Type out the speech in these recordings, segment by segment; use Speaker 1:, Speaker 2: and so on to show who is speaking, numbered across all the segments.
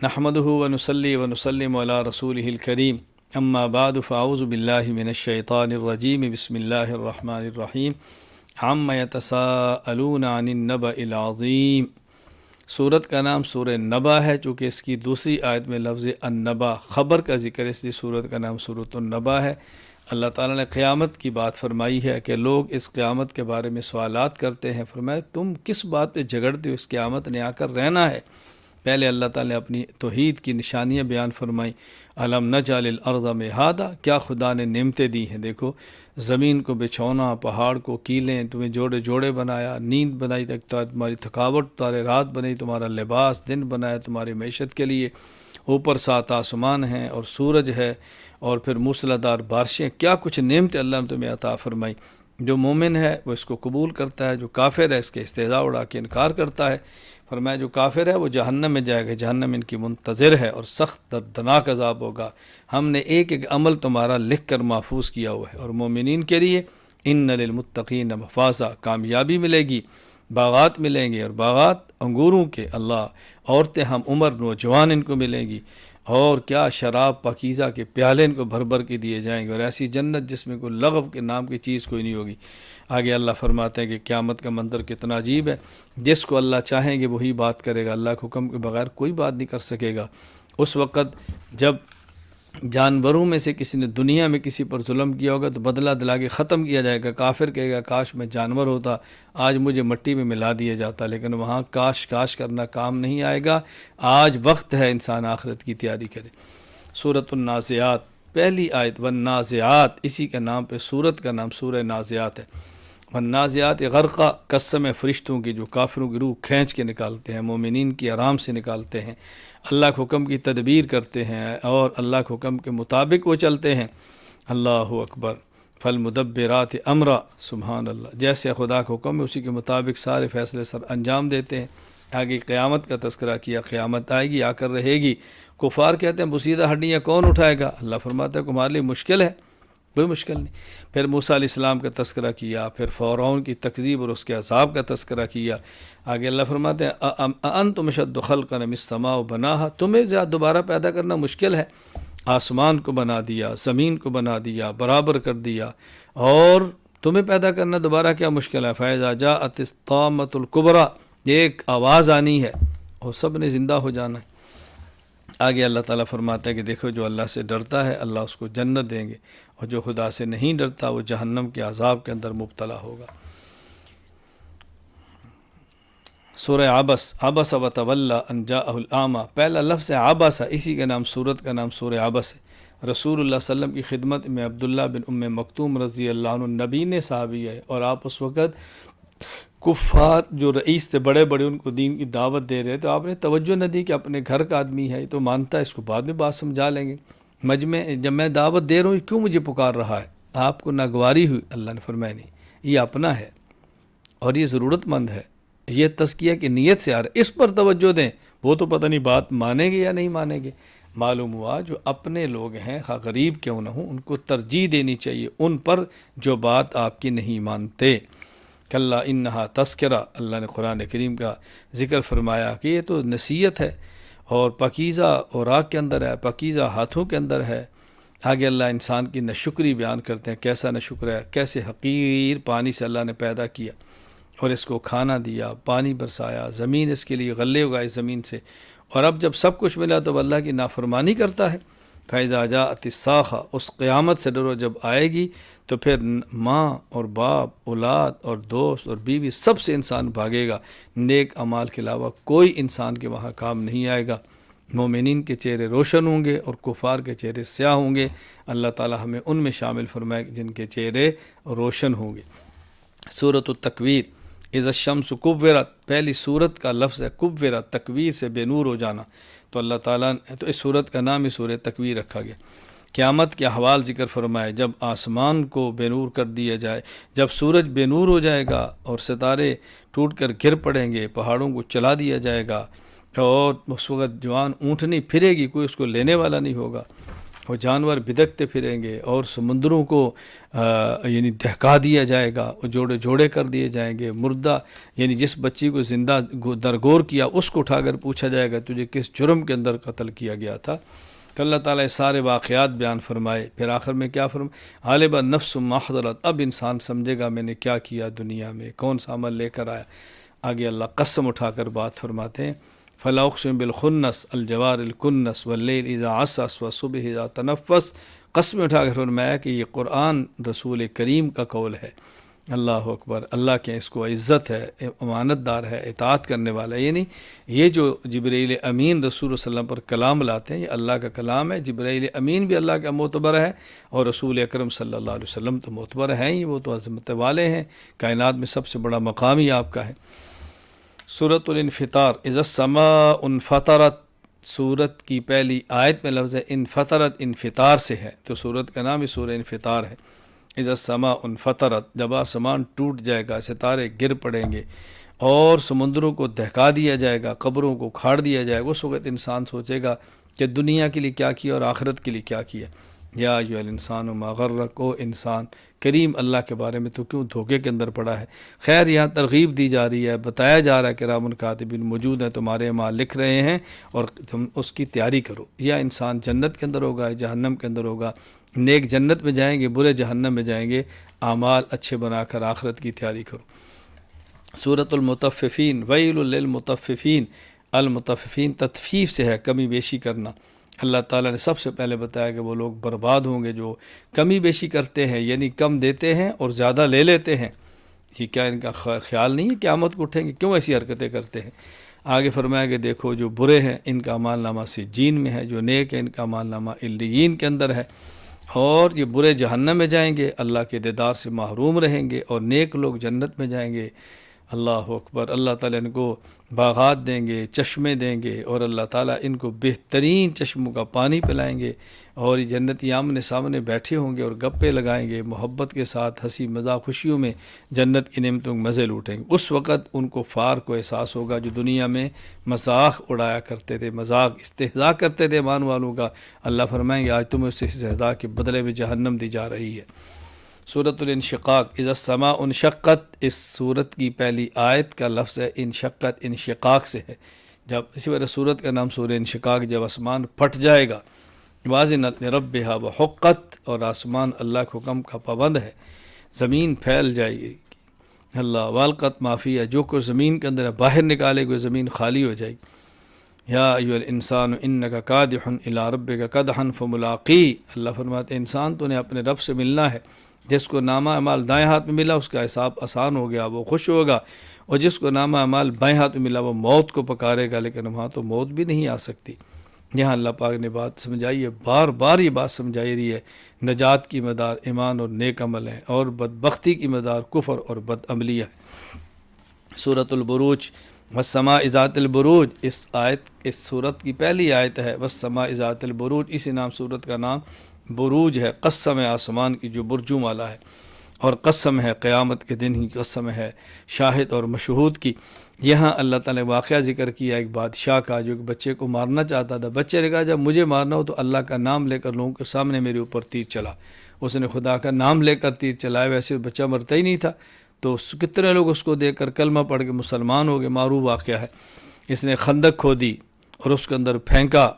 Speaker 1: نحمده ونصلي ونسلم على رسوله الكريم اما بعد فاعوذ بالله من الشیطان الرجیم بسم اللہ الرحمن الرحیم عما يتساءلون عن النبأ العظیم۔ سورت کا نام سورہ نبا ہے، چونکہ اس کی دوسری آیت میں لفظ النبا خبر کا ذکر ہے، اس لیے سورت کا نام سورۃ النبا ہے۔ اللہ تعالیٰ نے قیامت کی بات فرمائی ہے کہ لوگ اس قیامت کے بارے میں سوالات کرتے ہیں۔ فرمایا تم کس بات پہ جھگڑتے ہو، اس قیامت نے آ کر رہنا ہے۔ پہلے اللہ تعالیٰ نے اپنی توحید کی نشانیاں بیان فرمائیں۔ الم نجعل الارض مہادا، کیا خدا نے نعمتیں دی ہیں، دیکھو زمین کو بچھونا، پہاڑ کو کیلیں، تمہیں جوڑے جوڑے بنایا، نیند بنائی تمہاری تھکاوٹ اتارے، رات بنائی تمہارا لباس، دن بنایا تمہاری معیشت کے لیے، اوپر 7 آسمان ہیں اور سورج ہے، اور پھر موسلادھار بارشیں، کیا کچھ نعمتیں اللہ نے تمہیں عطا فرمائی۔ جو مومن ہے وہ اس کو قبول کرتا ہے، جو کافر ہے اس کے استہزاء اڑا کے انکار کرتا ہے۔ فرمایا جو کافر ہے وہ جہنم میں جائے گا، جہنم ان کی منتظر ہے اور سخت دردناک عذاب ہوگا۔ ہم نے ایک ایک عمل تمہارا لکھ کر محفوظ کیا ہوا ہے۔ اور مومنین کے لیے ان للمتقین مفازا، کامیابی ملے گی، باغات ملیں گے، اور باغات انگوروں کے، اللہ عورتیں ہم عمر نوجوان ان کو ملیں گی، اور کیا شراب پاکیزہ کے پیالے ان کو بھر بھر کے دیے جائیں گے، اور ایسی جنت جس میں کوئی لغو کے نام کی چیز کوئی نہیں ہوگی۔ آگے اللہ فرماتے ہیں کہ قیامت کا منظر کتنا عجیب ہے، جس کو اللہ چاہیں گے وہی بات کرے گا، اللہ کے حکم کے بغیر کوئی بات نہیں کر سکے گا۔ اس وقت جب جانوروں میں سے کسی نے دنیا میں کسی پر ظلم کیا ہوگا تو بدلہ دلا کے ختم کیا جائے گا۔ کافر کہے گا کاش میں جانور ہوتا، آج مجھے مٹی میں ملا دیا جاتا، لیکن وہاں کاش کاش کرنا کام نہیں آئے گا۔ آج وقت ہے انسان آخرت کی تیاری کرے۔ سورۃ النازعات، پہلی آیت والنازعات، اسی کے نام پہ سورت کا نام سورہ نازعات ہے۔ والنازعات غرقہ، قسم ہے فرشتوں کی جو کافروں کی روح کھینچ کے نکالتے ہیں، مومنین کی آرام سے نکالتے ہیں، اللہ کے حکم کی تدبیر کرتے ہیں اور اللہ کے حکم کے مطابق وہ چلتے ہیں۔ اللہ اکبر، فالمدبرات امرا، سبحان اللہ، جیسے خدا کا حکم ہے اسی کے مطابق سارے فیصلے سر انجام دیتے ہیں۔ آگے قیامت کا تذکرہ کیا، قیامت آئے گی، آ کر رہے گی۔ کفار کہتے ہیں بسیدہ ہڈیاں کون اٹھائے گا؟ اللہ فرماتا ہے تمہارے لیے مشکل ہے، کوئی مشکل نہیں۔ پھر موسیٰ علیہ السلام کا تذکرہ کیا، پھر فرعون کی تکذیب اور اس کے عذاب کا تذکرہ کیا۔ آگے اللہ فرماتے ہیں اَأَنتُمْ أَشَدُّ خَلْقًا مِنَ السَّمَاءِ بَنَاهَا، تمہیں زیادہ دوبارہ پیدا کرنا مشکل ہے، آسمان کو بنا دیا، زمین کو بنا دیا، برابر کر دیا، اور تمہیں پیدا کرنا دوبارہ کیا مشکل ہے۔ فَإِذَا جَاءَتِ الطَّامَّةُ الْكُبْرىٰ، ایک آواز آنی ہے اور سب نے زندہ ہو جانا ہے۔ آگے اللہ تعالیٰ فرماتا ہے کہ دیکھو جو اللہ سے ڈرتا ہے اللہ اس کو جنت دیں گے، اور جو خدا سے نہیں ڈرتا وہ جہنم کے عذاب کے اندر مبتلا ہوگا۔ سورہ عبس، عبس وتولی ان جاءہ الاعمی، پہلا لفظ ہے عبس، اسی کا نام سورت کا نام سورہ عبس ہے۔ رسول اللہ صلی اللہ علیہ وسلم کی خدمت میں عبداللہ بن ام مکتوم رضی اللہ عنہ نبی نے صحابی ہے، اور آپ اس وقت کفار جو رئیس تھے بڑے بڑے ان کو دین کی دعوت دے رہے، تو آپ نے توجہ نہ دی کہ اپنے گھر کا آدمی ہے تو مانتا ہے، اس کو بعد میں بات سمجھا لیں گے، مجمع جب میں دعوت دے رہا ہوں کیوں مجھے پکار رہا ہے؟ آپ کو ناگواری ہوئی؟ اللہ نے فرمایا نہیں، یہ اپنا ہے اور یہ ضرورت مند ہے، یہ تزکیہ کی نیت سے آ رہا ہے، اس پر توجہ دیں، وہ تو پتہ نہیں بات مانیں گے یا نہیں مانیں گے۔ معلوم ہوا جو اپنے لوگ ہیں خواہ غریب کیوں نہ ہوں ان کو ترجیح دینی چاہیے ان پر جو بات آپ کی نہیں مانتے۔ کلا انہا تذکرہ، اللہ نے قرآن کریم کا ذکر فرمایا کہ یہ تو نصیحت ہے، اور پاکیزہ اوراق کے اندر ہے، پاکیزہ ہاتھوں کے اندر ہے۔ آگے اللہ انسان کی ناشکری بیان کرتے ہیں، کیسا ناشکر ہے، کیسے حقیر پانی سے اللہ نے پیدا کیا اور اس کو کھانا دیا، پانی برسایا، زمین اس کے لیے غلے اگائے زمین سے، اور اب جب سب کچھ ملا تو اللہ کی نافرمانی کرتا ہے۔ فَإِذَا جَاءَتِ الصَّاخَةُ، اس قیامت سے ڈرو جب آئے گی تو پھر ماں اور باپ، اولاد اور دوست اور بیوی سب سے انسان بھاگے گا، نیک اعمال کے علاوہ کوئی انسان کے وہاں کام نہیں آئے گا۔ مومنین کے چہرے روشن ہوں گے اور کفار کے چہرے سیاہ ہوں گے۔ اللہ تعالی ہمیں ان میں شامل فرمائے جن کے چہرے روشن ہوں گے۔ سورۃ التکویر، اذا الشمس کورت، پہلی سورت کا لفظ ہے کورت، تکویر سے بے نور ہو جانا، تو اللہ تعالیٰ نے تو اس سورت کا نام ہی سورہ تکویر رکھا گیا۔ قیامت کے احوال ذکر فرمائے، جب آسمان کو بے نور کر دیا جائے، جب سورج بے نور ہو جائے گا اور ستارے ٹوٹ کر گر پڑیں گے، پہاڑوں کو چلا دیا جائے گا، اور اس وقت جوان اونٹنی پھرے گی، کوئی اس کو لینے والا نہیں ہوگا، وہ جانور بدکتے پھریں گے اور سمندروں کو یعنی دہکا دیا جائے گا، جوڑے جوڑے کر دیے جائیں گے، مردہ یعنی جس بچی کو زندہ درگور کیا اس کو اٹھا کر پوچھا جائے گا تجھے کس جرم کے اندر قتل کیا گیا تھا۔ کہ اللہ تعالیٰ سارے واقعات بیان فرمائے، پھر آخر میں کیا فرمائے، غالبا نفس ما حضرت، اب انسان سمجھے گا میں نے کیا کیا دنیا میں، کون سا عمل لے کر آیا۔ آگے اللہ قسم اٹھا کر بات فرماتے ہیں، فلا اقسم بالخنس الجوار الکنس واللیل اذا عسعس والصبح اذا تنفس، قسم اٹھا کر فرمایا کہ یہ قرآن رسول کریم کا قول ہے۔ اللہ اکبر، اللہ کے اس کو عزت ہے، امانت دار ہے، اطاعت کرنے والا ہے۔ یعنی یہ جو جبرائیل امین رسول اللہ صلی اللہ علیہ وسلم پر کلام لاتے ہیں یہ اللہ کا کلام ہے، جبرائیل امین بھی اللہ کا معتبر ہے، اور رسول اکرم صلی اللہ علیہ وسلم تو معتبر ہیں ہی، وہ تو عظمت والے ہیں، کائنات میں سب سے بڑا مقام ہی آپ کا ہے۔ سورۃ الانفطار، اذا السماء انفطرت، سورت کی پہلی آیت میں لفظ انفطرت انفطار سے ہے، تو سورت کا نام ہی سورہ انفطار ہے۔ اذا السماء انفطرت، جب آسمان ٹوٹ جائے گا، ستارے گر پڑیں گے اور سمندروں کو دہکا دیا جائے گا، قبروں کو کھاڑ دیا جائے گا، اس وقت انسان سوچے گا کہ دنیا کے لیے کیا کیا اور آخرت کے لیے کیا کیا۔ یا ایھا الانسان ما غرک، او انسان کریم اللہ کے بارے میں تو کیوں دھوکے کے اندر پڑا ہے۔ خیر یہاں ترغیب دی جا رہی ہے، بتایا جا رہا ہے کہ کرام کاتبین موجود ہیں، تمہارے اعمال لکھ رہے ہیں اور تم اس کی تیاری کرو۔ یا انسان جنت کے اندر ہوگا، جہنم کے اندر ہوگا، نیک جنت میں جائیں گے، برے جہنم میں جائیں گے، اعمال اچھے بنا کر آخرت کی تیاری کرو۔ سورۃ المطففین، ویل للمطففین، المطففین تطفیف سے ہے کمی بیشی کرنا۔ اللہ تعالیٰ نے سب سے پہلے بتایا کہ وہ لوگ برباد ہوں گے جو کمی بیشی کرتے ہیں، یعنی کم دیتے ہیں اور زیادہ لے لیتے ہیں۔ یہ کیا ان کا خیال نہیں ہے قیامت کو اٹھیں گے؟ کیوں ایسی حرکتیں کرتے ہیں؟ آگے فرمایا کہ دیکھو جو برے ہیں ان کا اعمال نامہ سجین میں ہے، جو نیک ہیں ان کا اعمال نامہ علیین کے اندر ہے، اور یہ برے جہنم میں جائیں گے، اللہ کے دیدار سے محروم رہیں گے، اور نیک لوگ جنت میں جائیں گے۔ اللہ اکبر، اللہ تعالیٰ ان کو باغات دیں گے، چشمے دیں گے، اور اللہ تعالیٰ ان کو بہترین چشموں کا پانی پلائیں گے، اور یہ جنتی آمنے سامنے بیٹھے ہوں گے اور گپے لگائیں گے، محبت کے ساتھ ہنسی مذاق خوشیوں میں جنت کی نعمتوں کے مزے لوٹیں گے۔ اس وقت ان کو فار کو احساس ہوگا جو دنیا میں مذاق اڑایا کرتے تھے، مذاق استہزاء کرتے تھے ایمان والوں کا، اللہ فرمائیں گے آج تمہیں اس استہزاء کے بدلے میں جہنم دی جا رہی ہے۔ سورۃ الانشقاق، اذا السماء انشقت، اس سورت کی پہلی آیت کا لفظ ہے انشقت، انشقاق سے ہے۔ جب اسی وجہ سورت کا نام سورہ انشقاق، جب آسمان پھٹ جائے گا، واذنت لربھا وحقت، اور آسمان اللہ کے حکم کا پابند ہے، زمین پھیل جائے گی، اللہ والقت ما فیہا، جو کچھ زمین کے اندر ہے باہر نکالے گئے، زمین خالی ہو جائے گی۔ یا ایھا الانسان انک کادح الی ربک کدحا فملاقی، اللہ فرماتے ہیں انسان تو نے اپنے رب سے ملنا ہے، جس کو نامہ اعمال دائیں ہاتھ میں ملا اس کا حساب آسان ہو گیا، وہ خوش ہوگا، اور جس کو نامہ اعمال بائیں ہاتھ میں ملا وہ موت کو پکارے گا، لیکن وہاں تو موت بھی نہیں آ سکتی۔ یہاں اللہ پاک نے بات سمجھائی ہے، بار بار یہ بات سمجھائی رہی ہے، نجات کی مدار ایمان اور نیک عمل ہے، اور بدبختی کی مدار کفر اور بد عملیہ ہے۔ سورۃ البروج، والسماء ذات البروج، اس سورت کی پہلی آیت ہے، والسماء ذات البروج، اسی نام سورت کا نام بروج ہے، قسم ہے آسمان کی جو برجوں والا ہے، اور قسم ہے قیامت کے دن ہی قسم ہے شاہد اور مشہود کی۔ یہاں اللہ تعالیٰ نے واقعہ ذکر کیا ایک بادشاہ کا جو ایک بچے کو مارنا چاہتا تھا، بچے نے کہا جب مجھے مارنا ہو تو اللہ کا نام لے کر لوگوں کے سامنے میرے اوپر تیر چلا، اس نے خدا کا نام لے کر تیر چلایا، ویسے بچہ مرتا ہی نہیں تھا، تو کتنے لوگ اس کو دیکھ کر کلمہ پڑھ کے مسلمان ہو گئے، معروف واقعہ ہے۔ اس نے خندق کھودی اور اس کے اندر پھینکا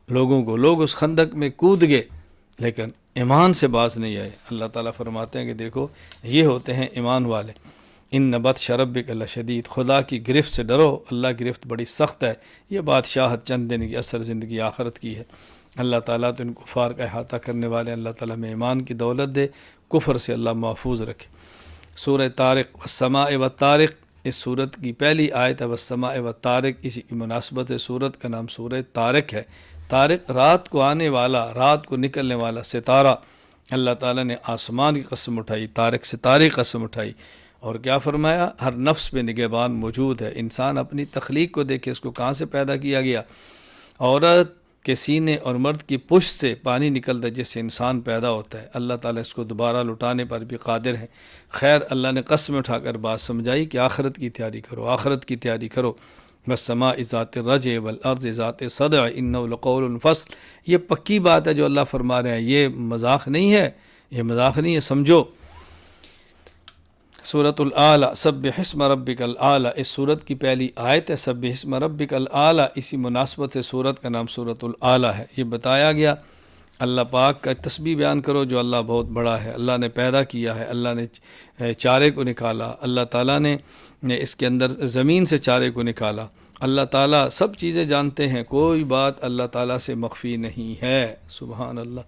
Speaker 1: لوگوں کو، لوگ اس خندق میں کود گئے لیکن ایمان سے باز نہیں آئے۔ اللہ تعالیٰ فرماتے ہیں کہ دیکھو یہ ہوتے ہیں ایمان والے۔ ان بطش ربک لشدید، خدا کی گرفت سے ڈرو، اللہ کی گرفت بڑی سخت ہے۔ یہ بادشاہت چند دن کی، اثر زندگی آخرت کی ہے۔ اللہ تعالیٰ تو ان کفار کا احاطہ کرنے والے، اللہ تعالیٰ میں ایمان کی دولت دے، کفر سے اللہ محفوظ رکھے۔ سورہ طارق، والسماء والطارق، اس سورت کی پہلی آیت ہے والسماء والطارق، اسی کی مناسبت ہے سورت کا نام سورہ طارق ہے۔ طارق رات کو آنے والا، رات کو نکلنے والا ستارہ، اللہ تعالیٰ نے آسمان کی قسم اٹھائی، طارق ستارے کی قسم اٹھائی، اور کیا فرمایا ہر نفس میں نگہبان موجود ہے۔ انسان اپنی تخلیق کو دیکھے، اس کو کہاں سے پیدا کیا گیا، عورت کے سینے اور مرد کی پشت سے پانی نکلتا ہے جس سے انسان پیدا ہوتا ہے، اللہ تعالیٰ اس کو دوبارہ لٹانے پر بھی قادر ہے۔ خیر اللہ نے قسم اٹھا کر بات سمجھائی کہ آخرت کی تیاری کرو، آخرت کی تیاری کرو، والسماء ذات الرجع والارض ذات صدع انه لقول فصل۔ یہ پکی بات ہے جو اللہ فرما رہے ہیں، یہ مذاق نہیں ہے، یہ مذاق نہیں ہے، سمجھو۔ سورۃ الاعلی سبح اسم ربک الاعلی، اس سورت کی پہلی آیت ہے سبح اسم ربک الاعلی، اسی مناسبت سے سورت کا نام سورۃ الاعلی ہے۔ یہ بتایا گیا اللہ پاک کا تسبیح بیان کرو جو اللہ بہت بڑا ہے، اللہ نے پیدا کیا ہے، اللہ نے چارے کو نکالا، اللہ تعالیٰ نے اس کے اندر زمین سے چارے کو نکالا، اللہ تعالیٰ سب چیزیں جانتے ہیں، کوئی بات اللہ تعالیٰ سے مخفی نہیں ہے، سبحان اللہ۔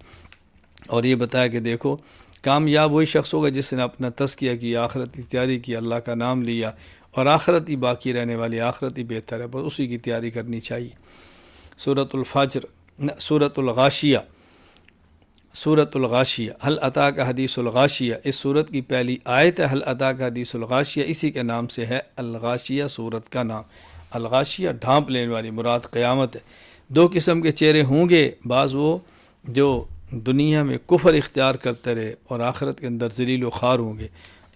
Speaker 1: اور یہ بتایا کہ دیکھو کامیاب وہی شخص ہوگا جس نے اپنا تزکیہ کیا، آخرت کی تیاری کی، اللہ کا نام لیا، اور آخرت ہی باقی رہنے والی، آخرت ہی بہتر ہے، بس اسی کی تیاری کرنی چاہیے۔ سورۃ الفجر، سورۃ الغاشیہ، سورۃ الغاشیہ، هل اتاک حدیث الغاشیہ، اس سورت کی پہلی آیت ہے هل اتاک حدیث الغاشیہ، اسی کے نام سے ہے الغاشیہ سورت کا نام۔ الغاشیہ ڈھانپ لینے والی، مراد قیامت ہے۔ دو قسم کے چہرے ہوں گے، بعض وہ جو دنیا میں کفر اختیار کرتے رہے اور آخرت کے اندر ذلیل و خوار ہوں گے،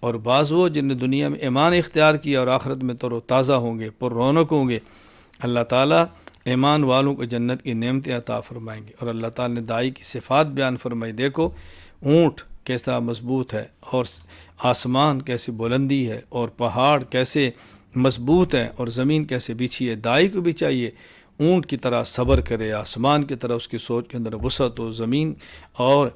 Speaker 1: اور بعض وہ جن نے دنیا میں ایمان اختیار کیا اور آخرت میں تر و تازہ ہوں گے، پر رونق ہوں گے۔ اللہ تعالیٰ ایمان والوں کو جنت کی نعمتیں عطا فرمائیں گے، اور اللہ تعالیٰ نے داعی کی صفات بیان فرمائی۔ دیکھو اونٹ کیسا مضبوط ہے، اور آسمان کیسی بلندی ہے، اور پہاڑ کیسے مضبوط ہیں، اور زمین کیسے بچھی ہے۔ داعی کو بھی چاہیے اونٹ کی طرح صبر کرے، آسمان کی طرح اس کی سوچ کے اندر وسعت ہو، زمین اور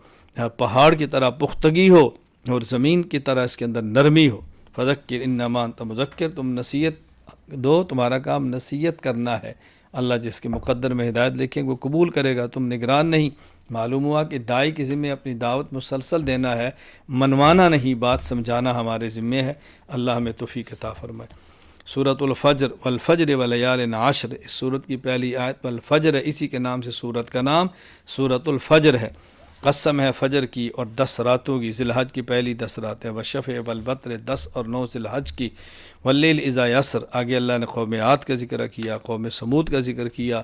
Speaker 1: پہاڑ کی طرح پختگی ہو، اور زمین کی طرح اس کے اندر نرمی ہو۔ فذکر انما انت مذکر، تم نصیحت دو، تمہارا کام نصیحت کرنا ہے۔ اللہ جس کے مقدر میں ہدایت لکھیں وہ قبول کرے گا، تم نگران نہیں۔ معلوم ہوا کہ داعی کے ذمے اپنی دعوت مسلسل دینا ہے، منوانا نہیں، بات سمجھانا ہمارے ذمے ہے۔ اللہ ہمیں توفیق عطا فرمائے۔ سورۃ الفجر والفجر ولیال عشر، اس سورت کی پہلی آیت والفجر ہے، اسی کے نام سے سورت کا نام سورۃ الفجر ہے۔ قسم ہے فجر کی اور 10 راتوں کی، ذی الحج کی پہلی 10 راتیں، والشفع والوتر 10 اور 9 ذی الحج کی، واللیل اذا یسر، آگے اللہ نے قوم عاد کا ذکر کیا، قوم سمود کا ذکر کیا،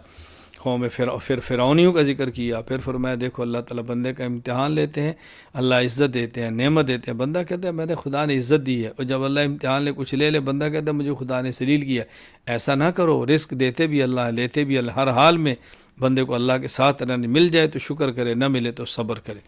Speaker 1: قوم پھر فرعونیوں کا ذکر کیا، پھر فرمایا دیکھو اللہ تعالیٰ بندے کا امتحان لیتے ہیں، اللہ عزت دیتے ہیں، نعمت دیتے ہیں، بندہ کہتا ہے میرے خدا نے عزت دی ہے، اور جب اللہ امتحان لے کچھ لے بندہ کہتا ہے مجھے خدا نے ذلیل کیا۔ ایسا نہ کرو، رزق دیتے بھی اللہ، لیتے بھی اللہ، ہر حال میں بندے کو اللہ کے ساتھ رہنے، مل جائے تو شکر کرے، نہ ملے تو صبر کرے۔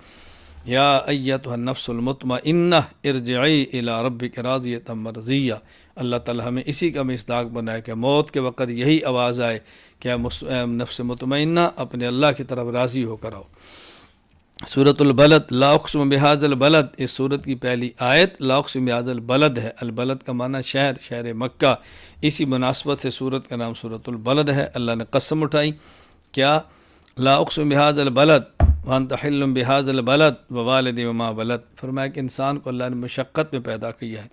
Speaker 1: یا ایتھا النفس المطمئنہ ارجعی الی ربک راضیۃ مرضیہ، اللہ تعالی ہمیں اسی کا مصداق بنائے کہ موت کے وقت یہی آواز آئے کہ اے نفس مطمئنہ اپنے اللہ کی طرف راضی ہو کر آؤ۔ سورۃ البلد، لا اقسم بہذا البلد، اس سورت کی پہلی آیت لا اقسم بہذا البلد ہے۔ البلد کا معنی شہر، شہر مکہ، اسی مناسبت سے سورت کا نام سورۃ البلد ہے۔ اللہ نے قسم اٹھائی، کیا؟ لا اقسم بہذا البلد وانت حل بہذا البلد ووالد وما ولد، فرمایا کہ انسان کو اللہ نے مشقت میں پیدا کیا ہے،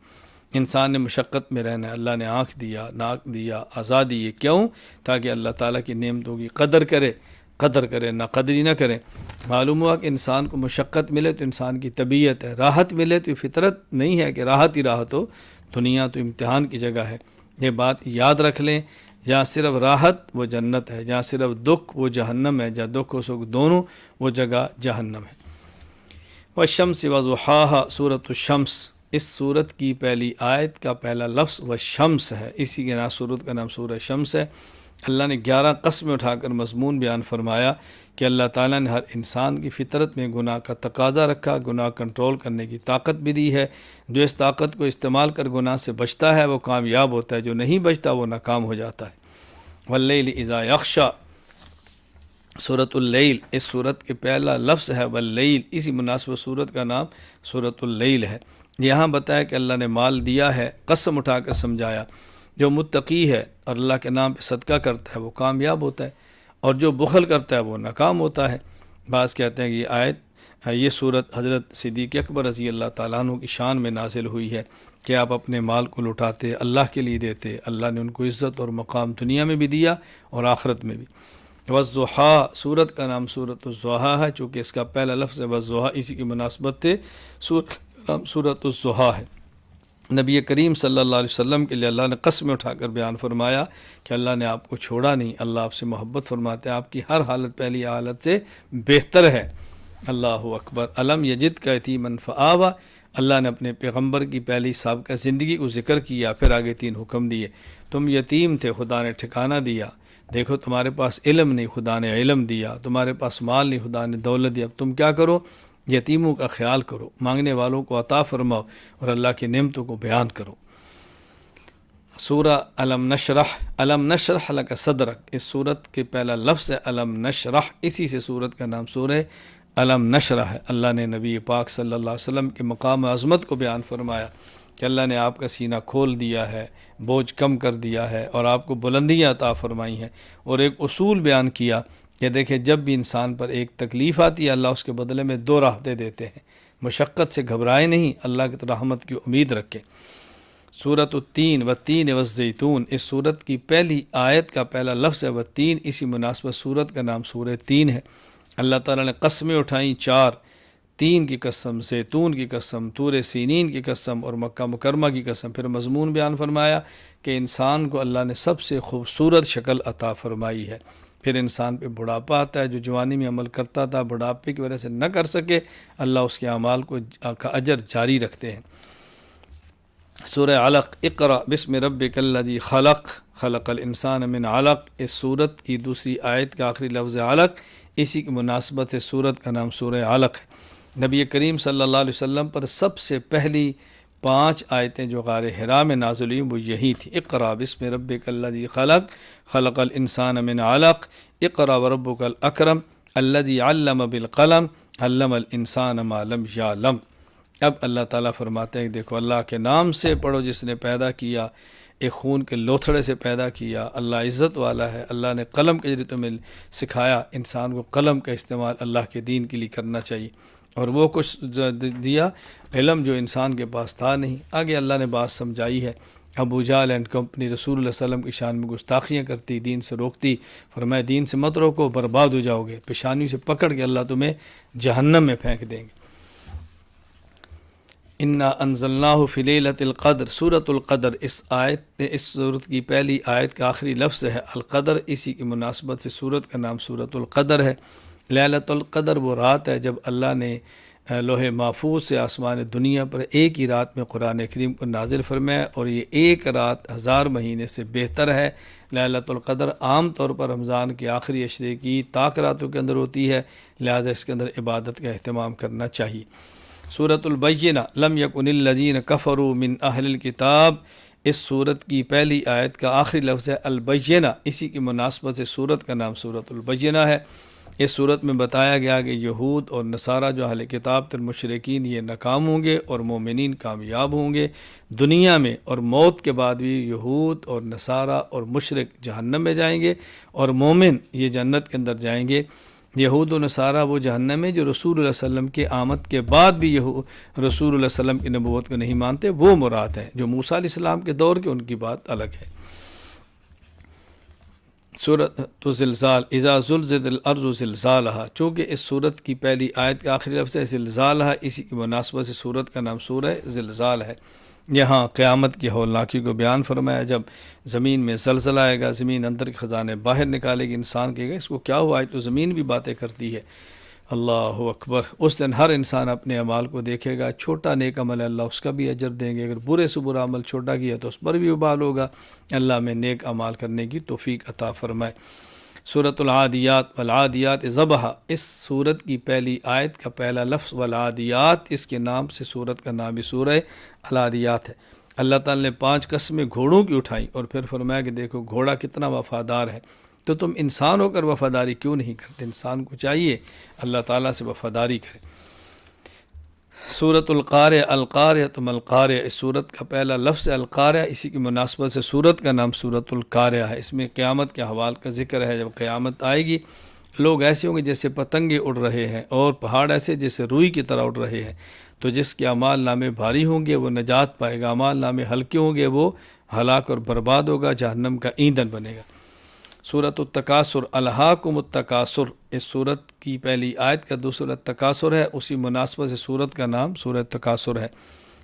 Speaker 1: انسان نے مشقت میں رہنا ہے۔ اللہ نے آنکھ دیا، ناک دیا، آزادی، یہ کیوں؟ تاکہ اللہ تعالیٰ کی نعمتوں کی قدر کرے، نہ قدری نہ کرے۔ معلوم ہوا کہ انسان کو مشقت ملے تو انسان کی طبیعت ہے، راحت ملے تو فطرت نہیں ہے کہ راحت ہی راحت ہو، دنیا تو امتحان کی جگہ ہے۔ یہ بات یاد رکھ لیں، جہاں صرف راحت وہ جنت ہے، جہاں صرف دکھ وہ جہنم ہے، جہاں دکھ و سکھ دونوں وہ جگہ جہنم ہے۔ والشمس وضحاها، سورۃ الشمس، اس سورت کی پہلی آیت کا پہلا لفظ والشمس ہے، اسی کے نام سورت کا نام سورہ شمس ہے۔ اللہ نے 11 قسمیں اٹھا کر مضمون بیان فرمایا کہ اللہ تعالیٰ نے ہر انسان کی فطرت میں گناہ کا تقاضا رکھا، گناہ کنٹرول کرنے کی طاقت بھی دی ہے۔ جو اس طاقت کو استعمال کر گناہ سے بچتا ہے وہ کامیاب ہوتا ہے، جو نہیں بچتا وہ ناکام ہو جاتا ہے۔ واللیل اذا یغشی، سورۃ اللیل، اس سورت کے پہلا لفظ ہے واللیل، اسی مناسب سورت کا نام سورۃ اللیل ہے۔ یہاں بتایا کہ اللہ نے مال دیا ہے، قسم اٹھا کر سمجھایا، جو متقی ہے اور اللہ کے نام پہ صدقہ کرتا ہے وہ کامیاب ہوتا ہے، اور جو بخل کرتا ہے وہ ناکام ہوتا ہے۔ بعض کہتے ہیں کہ یہ آیت، یہ صورت حضرت صدیق اکبر رضی اللہ تعالیٰ عنہ کی شان میں نازل ہوئی ہے کہ آپ اپنے مال کو لٹاتے، اللہ کے لیے دیتے، اللہ نے ان کو عزت اور مقام دنیا میں بھی دیا اور آخرت میں بھی۔ والضحیٰ، سورت کا نام سورۃ الضحیٰ ہے، چونکہ اس کا پہلا لفظ ہے والضحیٰ، اسی کی مناسبت سے سورۃ الضحیٰ ہے۔ نبی کریم صلی اللہ علیہ وسلم کے لیے اللہ نے قسم اٹھا کر بیان فرمایا کہ اللہ نے آپ کو چھوڑا نہیں، اللہ آپ سے محبت فرماتے ہیں، آپ کی ہر حالت پہلی حالت سے بہتر ہے۔ اللہ اکبر۔ علم یجد کا یتیما فآویٰ، اللہ نے اپنے پیغمبر کی پہلی سابقہ زندگی کو ذکر کیا، پھر آگے 3 حکم دیے۔ تم یتیم تھے خدا نے ٹھکانہ دیا، دیکھو تمہارے پاس علم نہیں خدا نے علم دیا، تمہارے پاس مال نہیں خدا نے دولت دیا، اب تم کیا کرو؟ یتیموں کا خیال کرو، مانگنے والوں کو عطا فرماؤ اور اللہ کی نعمتوں کو بیان کرو۔ سورہ علم نشرح لک صدرک، اس صورت کے پہلا لفظ ہے علم نشرح، اسی سے صورت کا نام سورہ علم نشرح ہے۔ اللہ نے نبی پاک صلی اللہ علیہ وسلم کے مقام عظمت کو بیان فرمایا کہ اللہ نے آپ کا سینہ کھول دیا ہے، بوجھ کم کر دیا ہے اور آپ کو بلندیاں عطا فرمائی ہیں، اور ایک اصول بیان کیا کہ دیکھیں جب بھی انسان پر ایک تکلیف آتی ہے اللہ اس کے بدلے میں 2 راحتیں دیتے ہیں، مشقت سے گھبرائے نہیں، اللہ کی رحمت کی امید رکھے۔ سورۃ التین والتین والزیتون، اس سورت کی پہلی آیت کا پہلا لفظ ہے والتین، اسی مناسبت سورت کا نام سورہ تین ہے۔ اللہ تعالیٰ نے قسمیں اٹھائیں 4، تین کی قسم، زیتون کی قسم، طور سینین کی قسم اور مکہ مکرمہ کی قسم۔ پھر مضمون بیان فرمایا کہ انسان کو اللہ نے سب سے خوبصورت شکل عطا فرمائی ہے۔ پھر انسان پہ بڑھاپا آتا ہے، جو جوانی میں عمل کرتا تھا بڑھاپے کی وجہ سے نہ کر سکے، اللہ اس کے اعمال کا اجر جاری رکھتے ہیں۔ سورہ علق، اقرأ بسم ربک الذی خلق، خلق الانسان من علق، اس سورت کی دوسری آیت کا آخری لفظ علق، اسی کی مناسبت سے سورت کا نام سورہ علق ہے۔ نبی کریم صلی اللہ علیہ وسلم پر سب سے پہلی 5 آیتیں جو غار حرا میں نازل ہوئیں وہ یہی تھی، اقرأ بسم ربک الذی خلق، خلق الانسان من علق، اقرأ وربک الاکرم الذی علم بالقلم، علم الانسان ما لم یعلم۔ اب اللہ تعالیٰ فرماتے ہیں کہ دیکھو اللہ کے نام سے پڑھو جس نے پیدا کیا، ایک خون کے لوتھڑے سے پیدا کیا، اللہ عزت والا ہے، اللہ نے قلم کے ذریعے تمہیں سکھایا، انسان کو قلم کا استعمال اللہ کے دین کے لیے کرنا چاہیے، اور وہ کچھ دیا علم جو انسان کے پاس تھا نہیں۔ آگے اللہ نے بات سمجھائی ہے، ابو جہل اینڈ کمپنی رسول اللہ صلی اللہ علیہ وسلم کی شان میں گستاخیاں کرتی، دین سے روکتی، فرمایا دین سے مت روکو برباد ہو جاؤ گے، پیشانی سے پکڑ کے اللہ تمہیں جہنم میں پھینک دیں گے۔ انا انزلناہ فی لیلۃ القدر، سورۃ القدر، اس سورت کی پہلی آیت کا آخری لفظ ہے القدر، اسی کی مناسبت سے سورت کا نام سورۃ القدر ہے۔ لیلۃ القدر وہ رات ہے جب اللہ نے لوح محفوظ سے آسمان دنیا پر ایک ہی رات میں قرآن کریم کو نازل فرمایا، اور یہ ایک رات 1000 مہینے سے بہتر ہے۔ لیلۃ القدر عام طور پر رمضان کے آخری عشرے کی طاق راتوں کے اندر ہوتی ہے، لہذا اس کے اندر عبادت کا اہتمام کرنا چاہیے۔ سورۃ البینہ، لم یکن الذین کفروا من اہل الکتاب، اس سورت کی پہلی آیت کا آخری لفظ ہے البینہ، اسی کی مناسبت سے سورت کا نام سورۃ البینہ ہے۔ اس صورت میں بتایا گیا کہ یہود اور نصارہ جو اہل کتاب تر مشرکین یہ ناکام ہوں گے اور مومنین کامیاب ہوں گے دنیا میں، اور موت کے بعد بھی یہود اور نصارہ اور مشرک جہنم میں جائیں گے اور مومن یہ جنت کے اندر جائیں گے۔ یہود و نصارہ وہ جہنم میں جو رسول اللہ صلی اللہ علیہ وسلم کے آمد کے بعد بھی رسول اللہ صلی اللہ علیہ وسلم کی نبوت کو نہیں مانتے، وہ مراد ہیں۔ جو موسیٰ علیہ السلام کے دور کے ان کی بات الگ ہے۔ سورۃ زلزال، اذا زلزلت الارض زلزالہا، چونکہ اس سورت کی پہلی آیت کا آخری لفظ ہے زلزالہا، اسی کی مناسبت سے سورت کا نام سورہ زلزال ہے۔ یہاں قیامت کی ہولناکی کو بیان فرمایا، جب زمین میں زلزلہ آئے گا، زمین اندر کے خزانے باہر نکالے گی، انسان کہے گا اس کو کیا ہوا ہے، تو زمین بھی باتیں کرتی ہے۔ اللہ اکبر، اس دن ہر انسان اپنے اعمال کو دیکھے گا، چھوٹا نیک عمل ہے اللہ اس کا بھی اجر دیں گے، اگر برے سے برا عمل چھوٹا کیا تو اس پر بھی وبال ہوگا۔ اللہ میں نیک اعمال کرنے کی توفیق عطا فرمائے۔ سورۃ العادیات، والعادیات ضبحا، اس سورت کی پہلی آیت کا پہلا لفظ والعادیات، اس کے نام سے سورت کا نام بھی سورہ العادیات ہے۔ اللہ تعالیٰ نے 5 قسمیں گھوڑوں کی اٹھائیں اور پھر فرمایا کہ دیکھو گھوڑا کتنا وفادار ہے، تو تم انسان ہو کر وفاداری کیوں نہیں کرتے؟ انسان کو چاہیے اللہ تعالیٰ سے وفاداری کرے۔ سورۃ القاریہ، القاریہ ما القاریہ، اس سورت کا پہلا لفظ القاریہ، اسی کی مناسبت سے سورت کا نام سورۃ القاریہ ہے۔ اس میں قیامت کے احوال کا ذکر ہے، جب قیامت آئے گی لوگ ایسے ہوں گے جیسے پتنگے اڑ رہے ہیں، اور پہاڑ ایسے جیسے روئی کی طرح اڑ رہے ہیں، تو جس کے اعمال نامے بھاری ہوں گے وہ نجات پائے گا، اعمال نامے ہلکے ہوں گے وہ ہلاک اور برباد ہوگا، جہنم کا ایندھن بنے گا۔ سورۃ التکاثر، الہاکم التکاثر، اس سورت کی پہلی آیت کا دوسرا تکاثر ہے، اسی مناسبت سے سورت کا نام سورۃ تکاثر ہے۔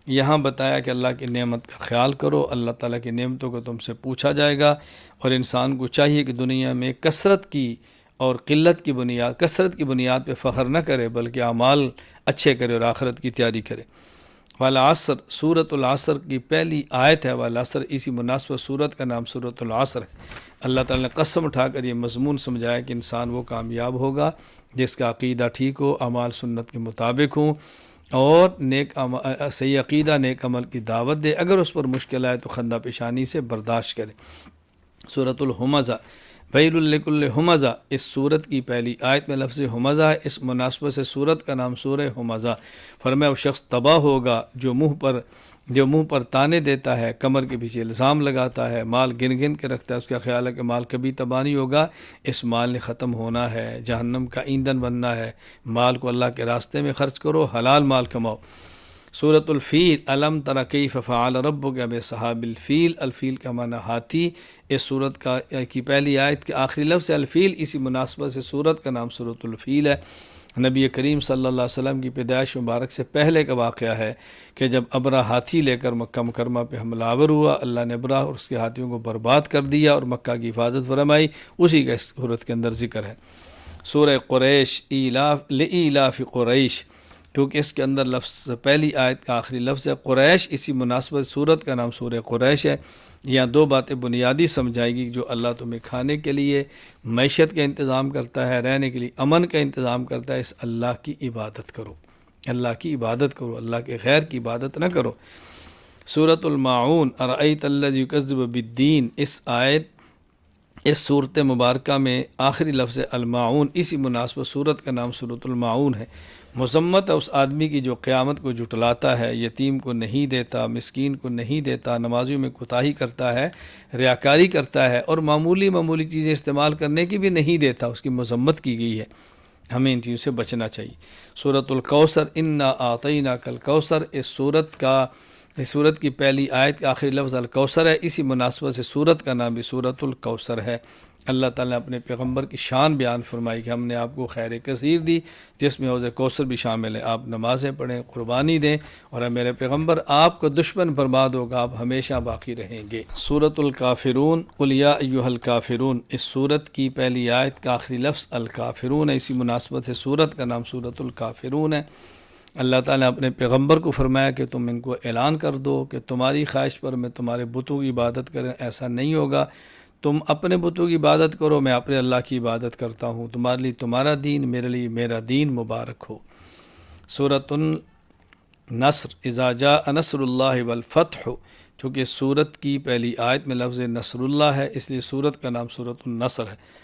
Speaker 1: یہاں بتایا کہ اللہ کی نعمت کا خیال کرو، اللہ تعالیٰ کی نعمتوں کو تم سے پوچھا جائے گا، اور انسان کو چاہیے کہ دنیا میں کثرت کی اور قلت کی بنیاد، کثرت کی بنیاد پہ فخر نہ کرے بلکہ اعمال اچھے کرے اور آخرت کی تیاری کرے۔ والعصر سورۃ العصر کی پہلی آیت ہے، والعصر اسی مناسبت سورت کا نام سورۃ العصر ہے۔ اللہ تعالیٰ نے قسم اٹھا کر یہ مضمون سمجھایا کہ انسان وہ کامیاب ہوگا جس کا عقیدہ ٹھیک ہو، اعمال سنت کے مطابق ہوں، اور صحیح عقیدہ نیک عمل کی دعوت دے، اگر اس پر مشکل آئے تو خندہ پیشانی سے برداشت کرے۔ سورۃ الہمزہ ویل لکل ہمزہ، اس سورت کی پہلی آیت میں لفظ ہمزہ ہے، اس مناسبت سے سورت کا نام سورہ ہمزہ۔ فرمایا وہ شخص تباہ ہوگا جو منہ پر تانے دیتا ہے، کمر کے پیچھے الزام لگاتا ہے، مال گن گن کے رکھتا ہے، اس کا خیال ہے کہ مال کبھی تباہ نہیں ہوگا، اس مال نے ختم ہونا ہے، جہنم کا ایندھن بننا ہے۔ مال کو اللہ کے راستے میں خرچ کرو، حلال مال کماؤ۔ سورۃ الفیل علم تر کیف فعل ربک باصحاب الفیل، الفیل کا معنی ہاتھی۔ اس سورت کی پہلی آیت کے آخری لفظ الفیل، اسی مناسبت سے سورت کا نام سورۃ الفیل ہے۔ نبی کریم صلی اللہ علیہ وسلم کی پیدائش مبارک سے پہلے کا واقعہ ہے کہ جب ابرہ ہاتھی لے کر مکہ مکرمہ پہ حملہ آور ہوا، اللہ نے ابرہ اور اس کے ہاتھیوں کو برباد کر دیا اور مکہ کی حفاظت فرمائی، اسی کا اس سورت کے اندر ذکر ہے۔ سورہ قریش لإیلاف قریش، کیونکہ اس کے اندر لفظ پہلی آیت کا آخری لفظ ہے قریش، اسی مناسبت سورت کا نام سورہ قریش ہے۔ یہاں دو باتیں بنیادی سمجھائے گی، جو اللہ تمہیں کھانے کے لیے معیشت کا انتظام کرتا ہے، رہنے کے لیے امن کا انتظام کرتا ہے، اس اللہ کی عبادت کرو، اللہ کی عبادت کرو، اللہ کے غیر کی عبادت نہ کرو۔ سورۃ الماعون ارأیت الذی یکذب بالدین، اس صورت مبارکہ میں آخری لفظ الماعون، اسی مناسبت صورت کا نام سورۃ الماعون ہے۔ مذمت ہے اس آدمی کی جو قیامت کو جھٹلاتا ہے، یتیم کو نہیں دیتا، مسکین کو نہیں دیتا، نمازیوں میں کوتاہی کرتا ہے، ریاکاری کرتا ہے، اور معمولی چیزیں استعمال کرنے کی بھی نہیں دیتا، اس کی مذمت کی گئی ہے۔ ہمیں ان چیزوں سے بچنا چاہیے۔ سورۃ الکوثر انا اعطیناک الکوثر، اس سورت کی پہلی آیت کا آخری لفظ الکوثر ہے، اسی مناسبت سے سورت کا نام بھی سورۃ الکوثر ہے۔ اللہ تعالیٰ نے اپنے پیغمبر کی شان بیان فرمائی کہ ہم نے آپ کو خیر کثیر دی، جس میں حوض کوثر بھی شامل ہے، آپ نمازیں پڑھیں، قربانی دیں، اور اے میرے پیغمبر آپ کا دشمن برباد ہوگا، آپ ہمیشہ باقی رہیں گے۔ سورۃ الکافرون قل یا ایھا الکافرون، اس سورت کی پہلی آیت کا آخری لفظ الکافرون ہے، اسی مناسبت سے سورت کا نام سورۃ الکافرون ہے۔ اللہ تعالیٰ نے اپنے پیغمبر کو فرمایا کہ تم ان کو اعلان کر دو کہ تمہاری خواہش پر میں تمہارے بتوں کی عبادت کریں، ایسا نہیں ہوگا، تم اپنے بتوں کی عبادت کرو، میں اپنے اللہ کی عبادت کرتا ہوں، تمہارے لیے تمہارا دین، میرے لیے میرا دین مبارک ہو۔ سورۃ النصر اذا جاء نصر اللہ والفتح، چونکہ سورت کی پہلی آیت میں لفظ نصر اللہ ہے، اس لیے سورت کا نام سورۃ النصر ہے۔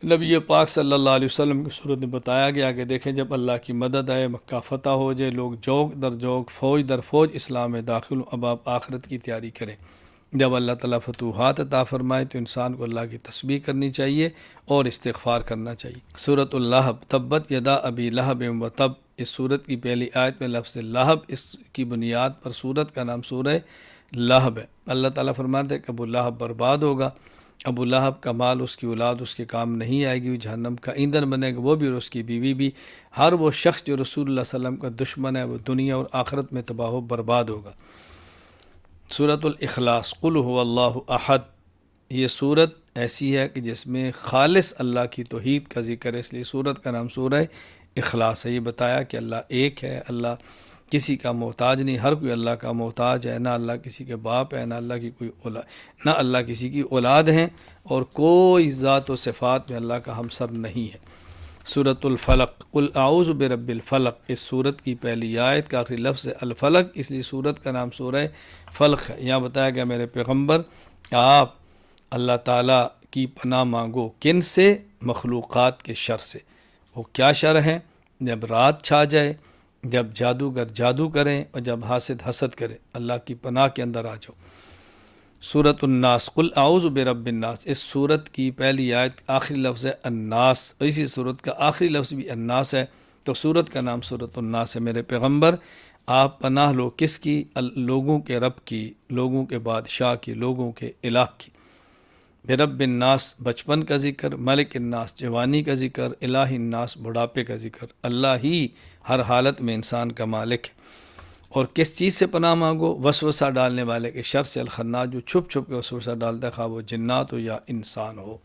Speaker 1: نبی پاک صلی اللہ علیہ وسلم کی صورت میں بتایا گیا کہ دیکھیں جب اللہ کی مدد آئے، مکہ فتح ہو جائے، لوگ جوگ در جوگ، فوج در فوج اسلام میں داخل ہوں، اب آپ آخرت کی تیاری کریں۔ جب اللہ تعالیٰ فتوحات عطا فرمائے تو انسان کو اللہ کی تسبیح کرنی چاہیے اور استغفار کرنا چاہیے۔ سورۃ اللہب تبت یدا ابی لہب و تب، اس سورت کی پہلی آیت میں لفظ لہب، اس کی بنیاد پر سورت کا نام سورہ لہب ہے۔ اللہ تعالیٰ فرماتے ہیں کہ ابو لہب برباد ہوگا، ابو لہب کا مال، اس کی اولاد اس کے کام نہیں آئے گی، وہ جہنم کا ایندھن بنے گا، وہ بھی اور اس کی بیوی بھی۔ ہر وہ شخص جو رسول اللہ صلی اللہ علیہ وسلم کا دشمن ہے وہ دنیا اور آخرت میں تباہ و برباد ہوگا۔ سورۃ الاخلاص قل هو اللہ احد، یہ صورت ایسی ہے کہ جس میں خالص اللہ کی توحید کا ذکر ہے، اس لیے صورت کا نام سورہ اخلاص ہے۔ یہ بتایا کہ اللہ ایک ہے، اللہ کسی کا محتاج نہیں، ہر کوئی اللہ کا محتاج ہے، نہ اللہ کسی کے باپ ہے، نہ اللہ کی کوئی اولاد، نہ اللہ کسی کی اولاد ہیں، اور کوئی ذات و صفات میں اللہ کا ہمسر نہیں ہے۔ سورۃ الفلق قل اعوذ برب الفلق، اس سورت کی پہلی آیت کا آخری لفظ ہے الفلق، اس لیے سورت کا نام سورہ فلق ہے۔ یہاں بتایا گیا میرے پیغمبر آپ اللہ تعالیٰ کی پناہ مانگو، کن سے؟ مخلوقات کے شر سے۔ وہ کیا شر ہیں؟ جب رات چھا جائے، جب جادوگر جادو کریں، اور جب حاسد حسد کرے، اللہ کی پناہ کے اندر آ جاؤ۔ سورۃ الناس قل اعوذ برب الناس، اس سورت کی پہلی آیت آخری لفظ ہے الناس، اسی سورت کا آخری لفظ بھی الناس ہے، تو سورت کا نام سورۃ الناس ہے۔ میرے پیغمبر آپ پناہ لو کس کی؟ لوگوں کے رب کی، لوگوں کے بادشاہ کی، لوگوں کے الہ کی۔ برب الناس بچپن کا ذکر، ملک الناس جوانی کا ذکر، الہ الناس بڑھاپے کا ذکر، اللہ ہی ہر حالت میں انسان کا مالک ہے۔ اور کس چیز سے پناہ مانگو؟ وسوسہ ڈالنے والے کے شر سے، الخناس جو چھپ چھپ کے وسوسہ ڈالتا ہے، خواہ وہ جنات ہو یا انسان ہو۔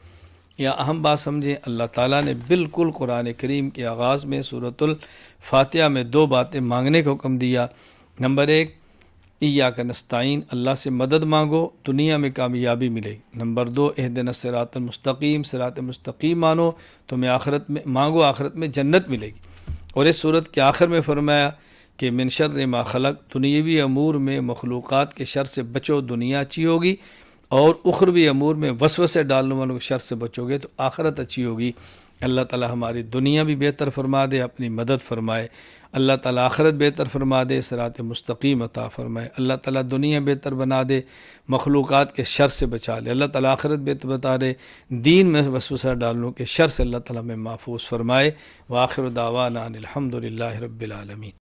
Speaker 1: یا اہم بات سمجھیں، اللہ تعالیٰ نے بالکل قرآن کریم کے آغاز میں سورۃ الفاتحہ میں دو باتیں مانگنے کا حکم دیا۔ نمبر 1 ایاک نستعین، اللہ سے مدد مانگو، دنیا میں کامیابی ملے گی۔ نمبر 2 اہدنا الصراط المستقیم، صراط مستقیم مانو، تمہیں آخرت میں مانگو، آخرت میں جنت ملے گی۔ اور اس صورت کے آخر میں فرمایا کہ من شر ما خلق، دنیاوی امور میں مخلوقات کے شر سے بچو، دنیا اچھی ہوگی، اور اخروی امور میں وسوسے ڈالنے والوں کے شر سے بچو گے تو آخرت اچھی ہوگی۔ اللہ تعالی ہماری دنیا بھی بہتر فرما دے، اپنی مدد فرمائے۔ اللہ تعالیٰ آخرت بہتر فرما دے، صراط مستقیم عطا فرمائے۔ اللہ تعالیٰ دنیا بہتر بنا دے، مخلوقات کے شر سے بچا لے۔ اللہ تعالیٰ آخرت بہتر بتا دے، دین میں وسوسہ ڈالنوں کے شر سے اللہ تعالیٰ میں محفوظ فرمائے۔ وآخر دعوانا ان الحمد للہ رب العالمین۔